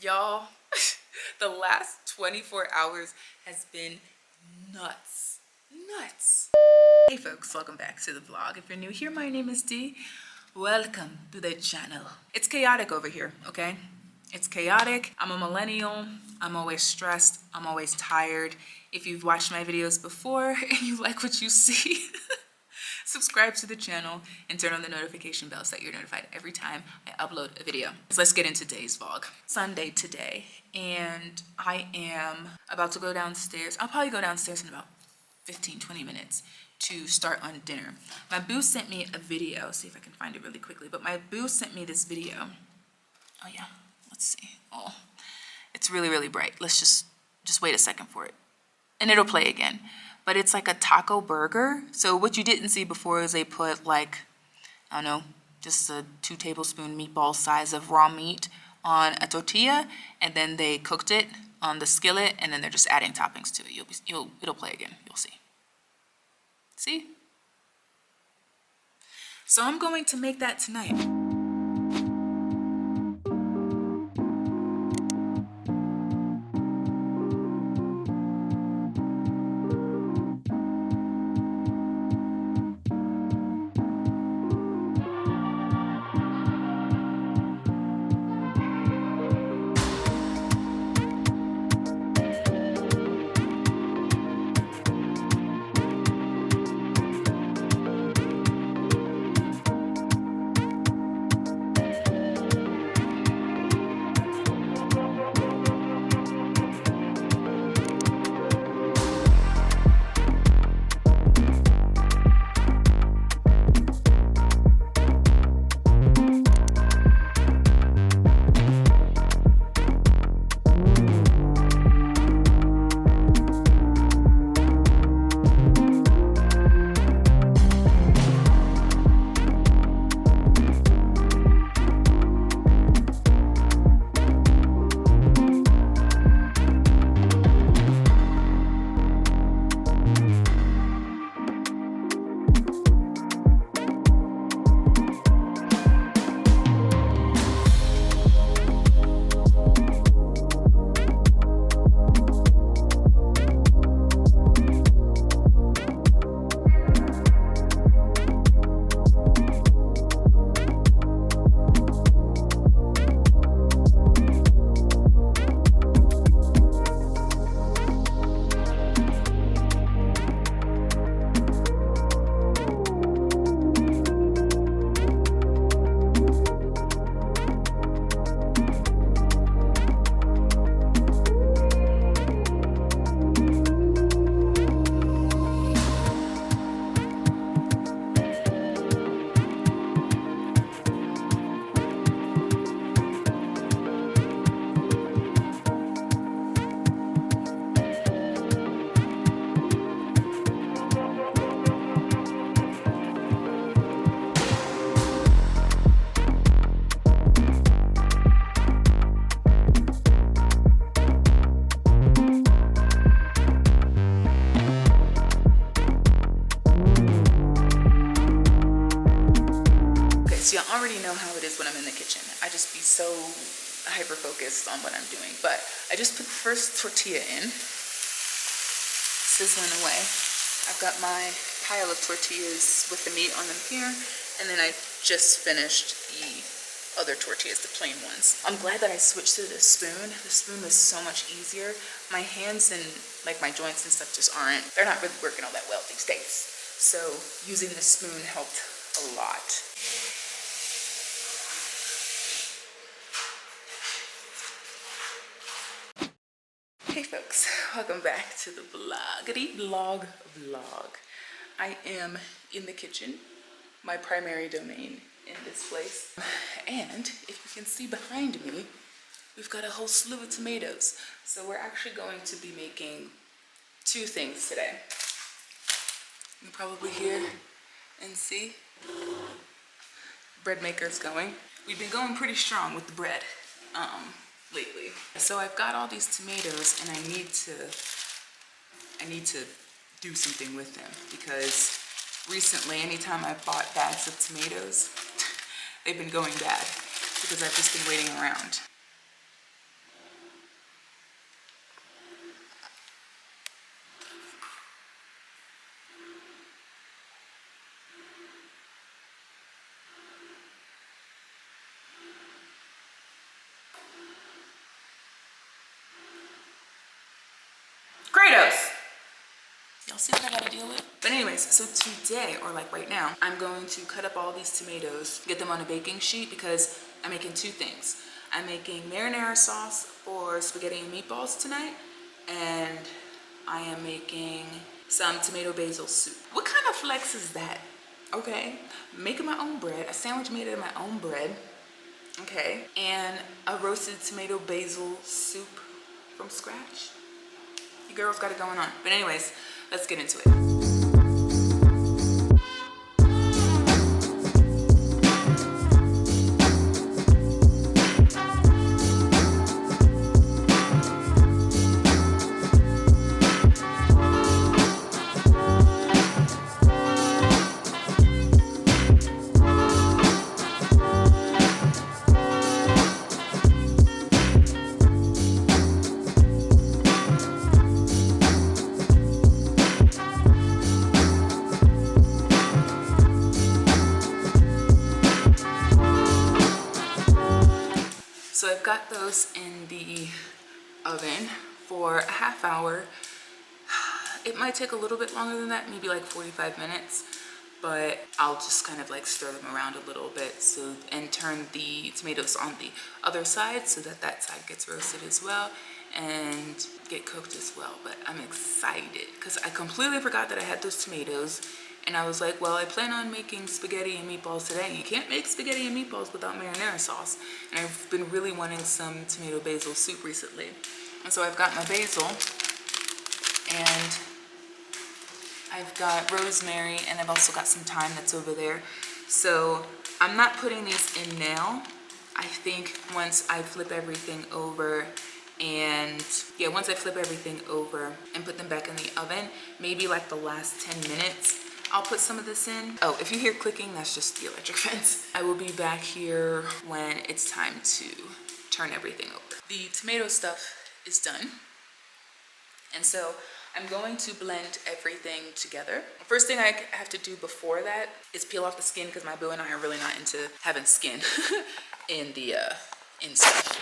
Y'all, the last 24 hours has been nuts. Nuts. Hey folks, welcome back to the vlog. If you're new here, my name is Dee. Welcome to the channel. It's chaotic over here, okay? It's chaotic. I'm a millennial. I'm always stressed. I'm always tired. If you've watched my videos before and you like what you see, subscribe to the channel and turn on the notification bell so that you're notified every time I upload a video. So let's get into today's vlog. Sunday today, and I am about to go downstairs. I'll probably go downstairs in about 15-20 minutes to start on dinner. My boo sent me a video. See if I can find it really quickly. But my boo sent me this video. Oh yeah, let's see. Oh, it's really, really bright. Let's just wait a second for it. And it'll play again. But it's like a taco burger. So what you didn't see before is they put like, I don't know, just a 2 tablespoon meatball size of raw meat on a tortilla, and then they cooked it on the skillet, and then they're just adding toppings to it. It'll play again. You'll see. See? So I'm going to make that tonight. So you already know how it is when I'm in the kitchen. I just be so hyper-focused on what I'm doing. But I just put the first tortilla in, sizzling away. I've got my pile of tortillas with the meat on them here, and then I just finished the other tortillas, the plain ones. I'm glad that I switched to the spoon. The spoon was so much easier. My hands and like my joints and stuff they're not really working all that well these days. So using the spoon helped a lot. Hey folks, welcome back to the vlog. I am in the kitchen, my primary domain in this place. And if you can see behind me, we've got a whole slew of tomatoes. So we're actually going to be making 2 things today. You can probably hear and see bread maker's going. We've been going pretty strong with the bread lately. So I've got all these tomatoes, and I need to do something with them, because recently anytime I've bought bags of tomatoes, they've been going bad because I've just been waiting around. Kratos! Y'all see what I gotta deal with? But anyways, so today, or like right now, I'm going to cut up all these tomatoes, get them on a baking sheet because I'm making two things. I'm making marinara sauce for spaghetti and meatballs tonight, and I am making some tomato basil soup. What kind of flex is that? Okay, making my own bread, a sandwich made out of my own bread, okay, and a roasted tomato basil soup from scratch. You girls got it going on. But anyways, let's get into it. So I've got those in the oven for a half hour. It might take a little bit longer than that, maybe like 45 minutes, but I'll just kind of like stir them around a little bit and turn the tomatoes on the other side so that that side gets roasted as well and get cooked as well. But I'm excited because I completely forgot that I had those tomatoes. And I was like, well, I plan on making spaghetti and meatballs today. You can't make spaghetti and meatballs without marinara sauce. And I've been really wanting some tomato basil soup recently. And so I've got my basil, and I've got rosemary, and I've also got some thyme that's over there. So I'm not putting these in now. I think once I flip everything over once I flip everything over and put them back in the oven, maybe like the last 10 minutes, I'll put some of this in. Oh, if you hear clicking, that's just the electric fence. I will be back here when it's time to turn everything over. The tomato stuff is done. And so I'm going to blend everything together. First thing I have to do before that is peel off the skin because my boo and I are really not into having skin in the inside.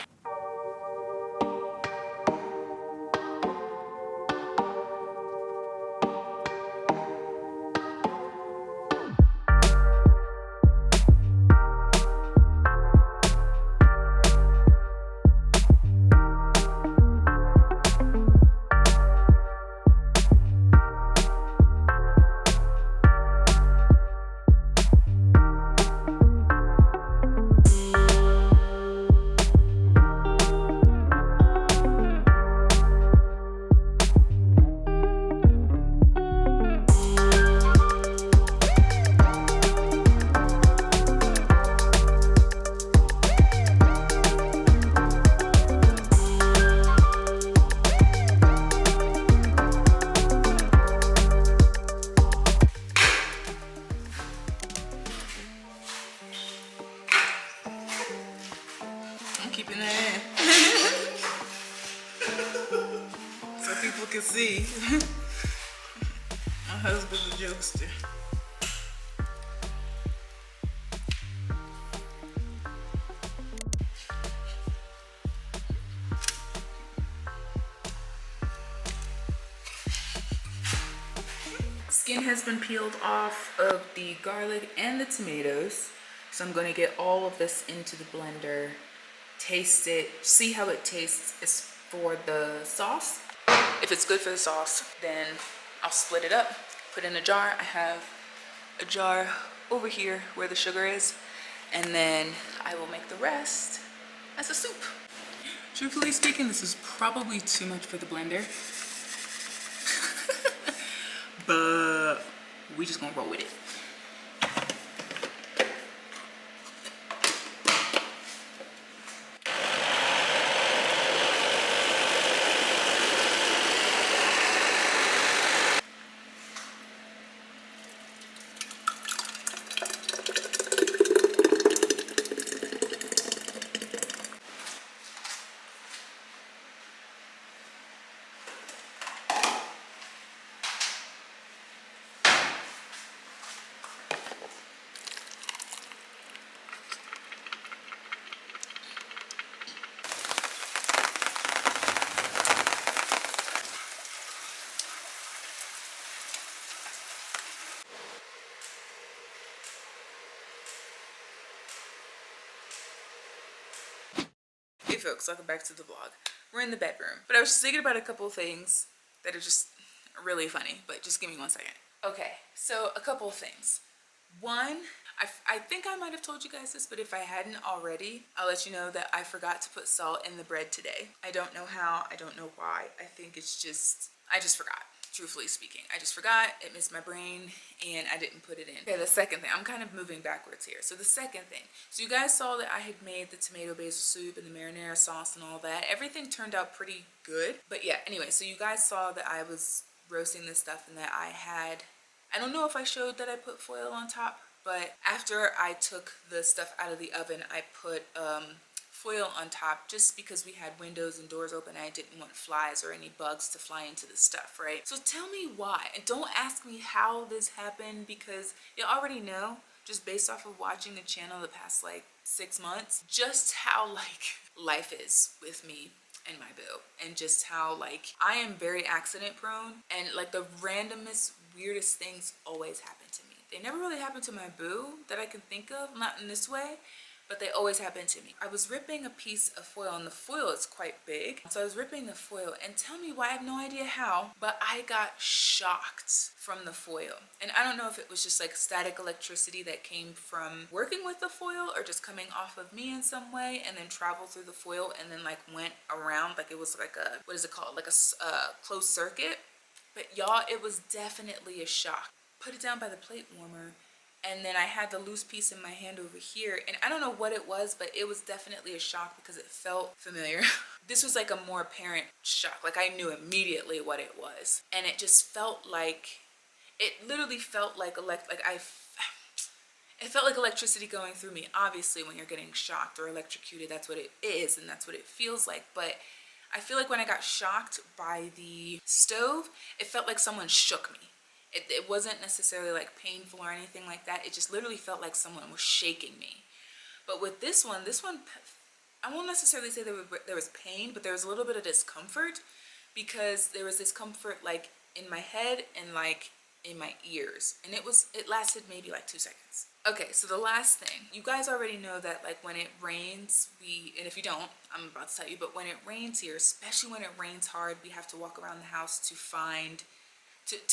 Keeping that in so people can see my husband's a jokester. Skin has been peeled off of the garlic and the tomatoes, so I'm going to get all of this into the blender, taste it, see how it tastes is for the sauce. If it's good for the sauce, then I'll split it up, put it in a jar. I have a jar over here where the sugar is, and then I will make the rest as a soup. Truthfully speaking, this is probably too much for the blender, but we just gonna roll with it. folks, welcome back to the vlog. We're in the bedroom, but I was just thinking about a couple of things that are just really funny, but just give me 1 second. Okay, so a couple of things. One, I think I might have told you guys this, but if I hadn't already, I'll let you know that I forgot to put salt in the bread today. I don't know how, I don't know why. I think it's just, I just forgot. Truthfully speaking, I just forgot, it missed my brain, and I didn't put it in. Okay, the second thing, I'm kind of moving backwards here. So the second thing, so you guys saw that I had made the tomato basil soup and the marinara sauce and all that. Everything turned out pretty good. But yeah, anyway, so you guys saw that I was roasting this stuff and that I don't know if I showed that I put foil on top, but after I took the stuff out of the oven, I put foil on top just because we had windows and doors open and I didn't want flies or any bugs to fly into the stuff, right? So tell me why, and don't ask me how this happened because you already know, just based off of watching the channel the past like 6 months, just how like life is with me and my boo, and just how like I am very accident prone, and like the randomest, weirdest things always happen to me. They never really happen to my boo that I can think of, not in this way, but they always happen to me. I was ripping a piece of foil, and the foil is quite big. So I was ripping the foil, and tell me why, I have no idea how, but I got shocked from the foil. And I don't know if it was just like static electricity that came from working with the foil or just coming off of me in some way and then traveled through the foil and then like went around, like it was like a, what is it called? Like a closed circuit. But y'all, it was definitely a shock. Put it down by the plate warmer, and then I had the loose piece in my hand over here, and I don't know what it was, but it was definitely a shock because it felt familiar. This was like a more apparent shock, like I knew immediately what it was, and it just felt like, it literally felt like it felt like electricity going through me. Obviously, when you're getting shocked or electrocuted, that's what it is, and that's what it feels like. But I feel like when I got shocked by the stove, it felt like someone shook me. It wasn't necessarily like painful or anything like that. It just literally felt like someone was shaking me. But with this one, I won't necessarily say there was pain, but there was a little bit of discomfort, because there was discomfort like in my head and like in my ears, and it lasted maybe like 2 seconds. Okay, so the last thing, you guys already know that like when it rains, and if you don't, I'm about to tell you, but when it rains here, especially when it rains hard, we have to walk around the house to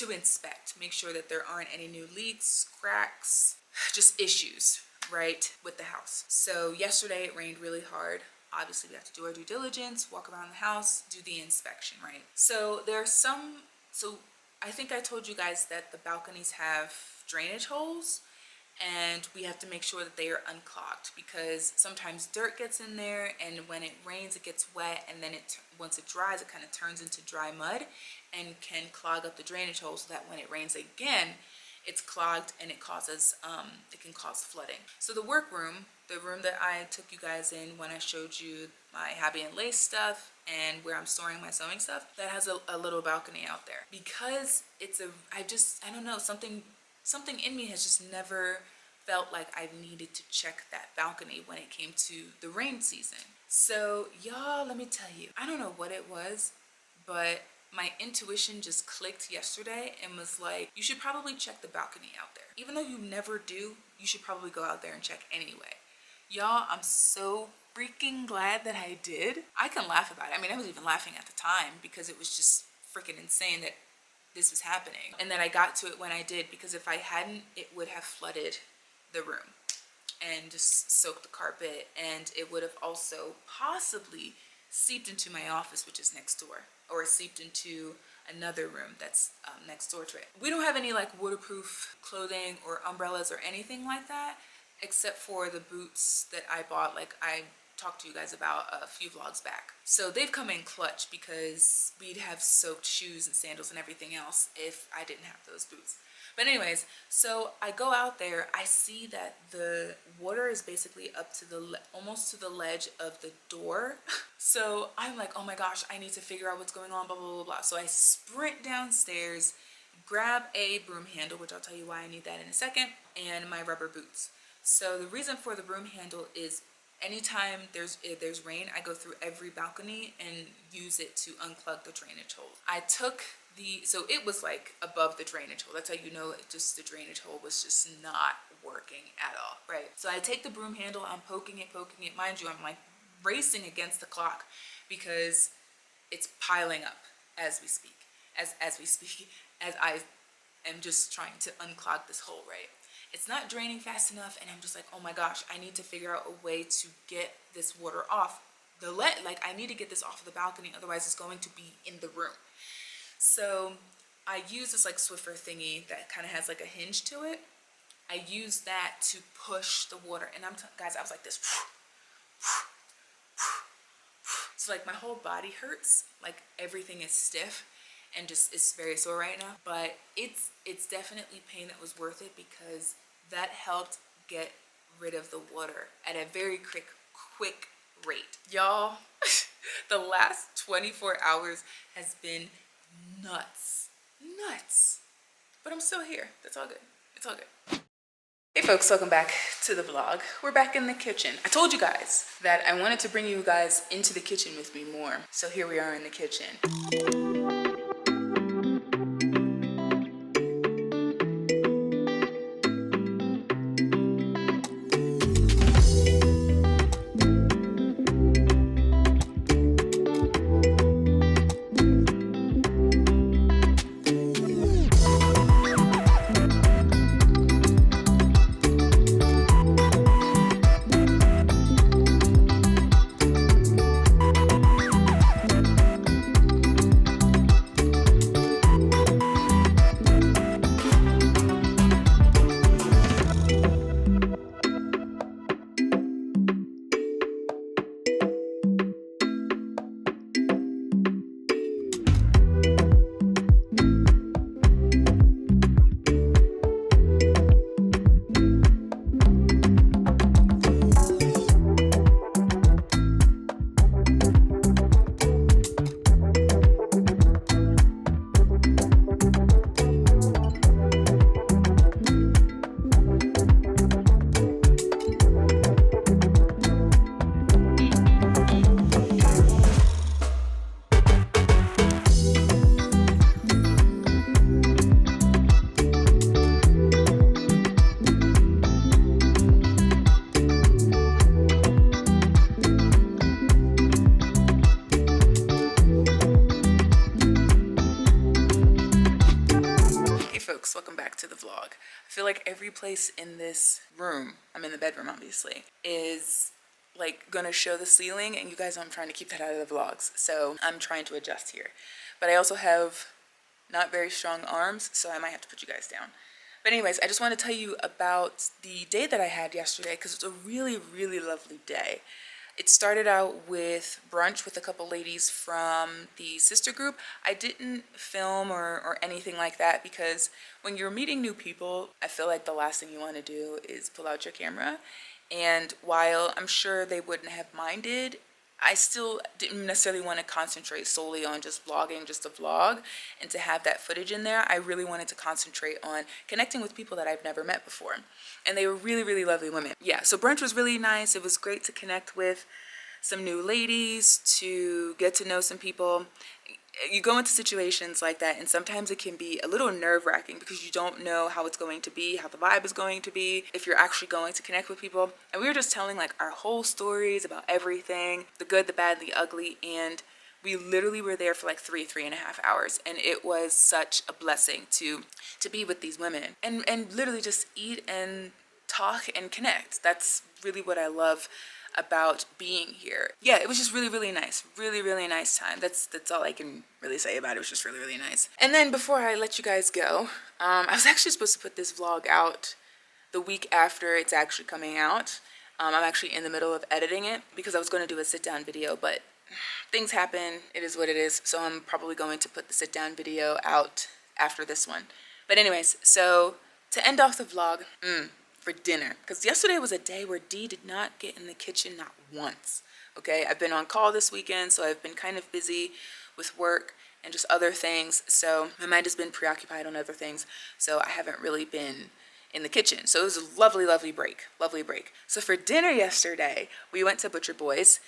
inspect, make sure that there aren't any new leaks, cracks, just issues, right, with the house. So yesterday it rained really hard. Obviously we have to do our due diligence, walk around the house, do the inspection, right? So I think I told you guys that the balconies have drainage holes, and we have to make sure that they are unclogged, because sometimes dirt gets in there, and when it rains it gets wet, and then once it dries it kind of turns into dry mud and can clog up the drainage hole, so that when it rains again it's clogged and it can cause flooding. So the workroom, the room that I took you guys in when I showed you my Happy and Lace stuff and where I'm storing my sewing stuff, that has a little balcony out there, because I don't know, something in me has just never felt like I needed to check that balcony when it came to the rain season. So y'all, let me tell you, I don't know what it was, but my intuition just clicked yesterday and was like, you should probably check the balcony out there. Even though you never do, you should probably go out there and check anyway. Y'all, I'm so freaking glad that I did. I can laugh about it. I mean, I was even laughing at the time because it was just freaking insane that this was happening, and that I got to it when I did, because if I hadn't, it would have flooded the room and just soaked the carpet, and it would have also possibly seeped into my office, which is next door, or seeped into another room that's next door to it. We don't have any like waterproof clothing or umbrellas or anything like that, except for the boots that I bought, like I talked to you guys about a few vlogs back. So they've come in clutch, because we'd have soaked shoes and sandals and everything else if I didn't have those boots. But anyways, so I go out there, I see that the water is basically up to almost to the ledge of the door. So I'm like, oh my gosh, I need to figure out what's going on, blah, blah, blah, blah. So I sprint downstairs, grab a broom handle, which I'll tell you why I need that in a second, and my rubber boots. So the reason for the broom handle is anytime there's rain, I go through every balcony and use it to unclog the drainage hole. I took so it was like above the drainage hole. That's how you know the drainage hole was just not working at all, right? So I take the broom handle, I'm poking it. Mind you, I'm like racing against the clock because it's piling up as we speak, as I am just trying to unclog this hole, right? It's not draining fast enough, and I'm just like, oh my gosh, I need to figure out a way to get this water off I need to get this off of the balcony, otherwise it's going to be in the room. So I use this like Swiffer thingy that kind of has like a hinge to it. I use that to push the water, and guys, I was like this. So like my whole body hurts, like everything is stiff and just it's very sore right now, but it's definitely pain that was worth it because that helped get rid of the water at a very quick rate. Y'all, the last 24 hours has been nuts. But I'm still here. That's all good. It's all good. Hey folks, welcome back to the vlog. We're back in the kitchen. I told you guys that I wanted to bring you guys into the kitchen with me more. So here we are in the kitchen. Welcome back to the vlog. I feel like every place in this room, I'm in the bedroom obviously, is like gonna show the ceiling, and you guys know I'm trying to keep that out of the vlogs, so I'm trying to adjust here. But I also have not very strong arms, so I might have to put you guys down. But anyways, I just want to tell you about the day that I had yesterday because it's a really lovely day. It started out with brunch with a couple ladies from the sister group. I didn't film or anything like that because when you're meeting new people, I feel like the last thing you want to do is pull out your camera. And while I'm sure they wouldn't have minded, I still didn't necessarily want to concentrate solely on just vlogging, just a vlog, and to have that footage in there. I really wanted to concentrate on connecting with people that I've never met before. And they were really lovely women. Yeah, so brunch was really nice. It was great to connect with some new ladies, to get to know some people. You go into situations like that, and sometimes it can be a little nerve-wracking because you don't know how it's going to be, how the vibe is going to be, if you're actually going to connect with people. And we were just telling like our whole stories about everything, the good, the bad, the ugly, and we literally were there for like 3.5 hours, and it was such a blessing to be with these women and literally just eat and talk and connect. That's really what I love about being here. Yeah, it was just really nice. Really nice time. That's all I can really say about it. It was just really nice. And then before I let you guys go, I was actually supposed to put this vlog out the week after it's actually coming out. I'm actually in the middle of editing it because I was going to do a sit-down video, but things happen. It is what it is. So I'm probably going to put the sit-down video out after this one. But anyways, so to end off the vlog, for dinner, because yesterday was a day where Dee did not get in the kitchen not once. Okay, I've been on call this weekend, so I've been kind of busy with work and just other things, so my mind has been preoccupied on other things, so I haven't really been in the kitchen. So it was a lovely break. So for dinner yesterday, we went to Butcher Boys.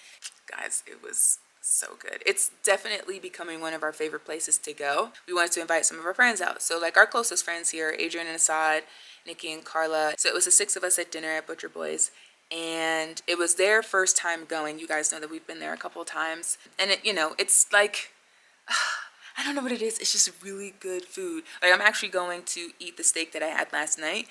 Guys, it was so good. It's definitely becoming one of our favorite places to go. We wanted to invite some of our friends out, so like our closest friends here, Adrian and Assad, Nikki and Carla. So it was the 6 of us at dinner at Butcher Boys, and it was their first time going. You guys know that we've been there a couple of times, and it's like, I don't know what it is. It's just really good food. Like, I'm actually going to eat the steak that I had last night,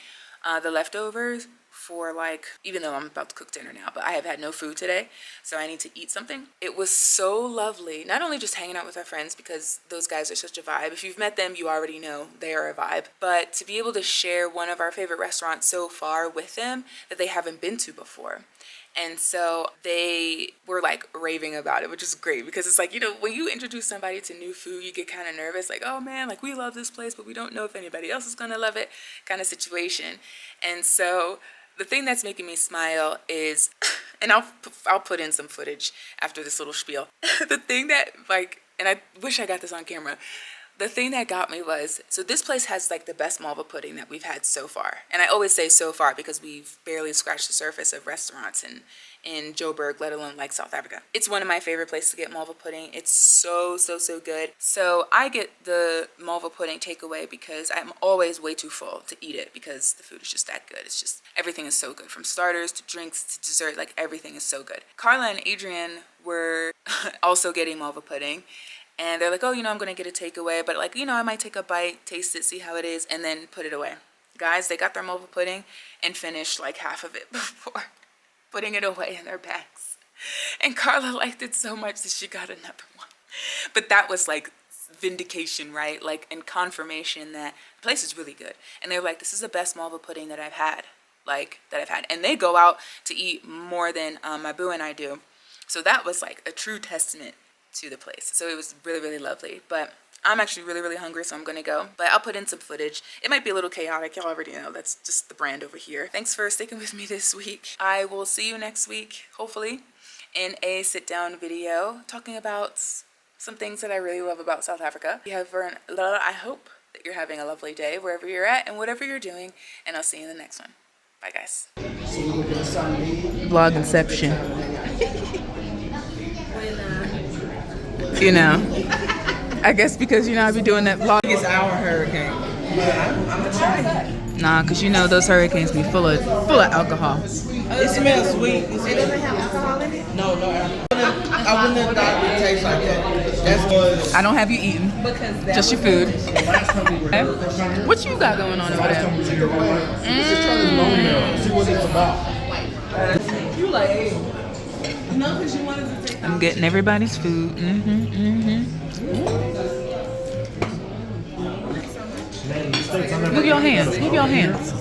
the leftovers, for like, even though I'm about to cook dinner now, but I have had no food today, so I need to eat something. It was so lovely. Not only just hanging out with our friends, because those guys are such a vibe. If you've met them, you already know they are a vibe. But to be able to share one of our favorite restaurants so far with them that they haven't been to before. And so they were like raving about it, which is great, because it's like, when you introduce somebody to new food, you get kind of nervous, like, oh man, like, we love this place, but we don't know if anybody else is gonna love it, kind of situation. And so the thing that's making me smile is, and I'll put in some footage after this little spiel. The thing that, like, and I wish I got this on camera. The thing that got me was, so this place has like the best malva pudding that we've had so far. And I always say so far because we've barely scratched the surface of restaurants in Joburg, let alone like South Africa. It's one of my favorite places to get malva pudding. It's so good. So I get the malva pudding takeaway because I'm always way too full to eat it, because the food is just that good. It's just, everything is so good, from starters to drinks to dessert. Like, everything is so good. Carla and Adrian were also getting malva pudding. And they're like, oh, I'm going to get a takeaway, but like, I might take a bite, taste it, see how it is, and then put it away. Guys, they got their malva pudding and finished like half of it before putting it away in their bags. And Carla liked it so much that she got another one. But that was like vindication, right? Like, and confirmation that the place is really good. And they were like, this is the best malva pudding that I've had. And they go out to eat more than my boo and I do. So that was like a true testament to the place. So it was really lovely. But I'm actually really hungry, so I'm gonna go. But I'll put in some footage. It might be a little chaotic, y'all already know, that's just the brand over here. Thanks for sticking with me this week. I will see you next week, hopefully, in a sit-down video talking about some things that I really love about South Africa. I hope that you're having a lovely day wherever you're at and whatever you're doing, and I'll see you in the next one. Bye, guys. Vlog inception. I guess because I be doing that vlog. It's our hurricane. I'm gonna try it. Nah, cause those hurricanes be full of alcohol. It smells sweet. It doesn't have alcohol in it? No. I wouldn't have thought it would taste like that. That's good. I don't have you eating. Just your food. Okay. What you got going on over there? See what it's about. You like, hey. No, because you wanted to take. I'm getting everybody's food. Move your hands.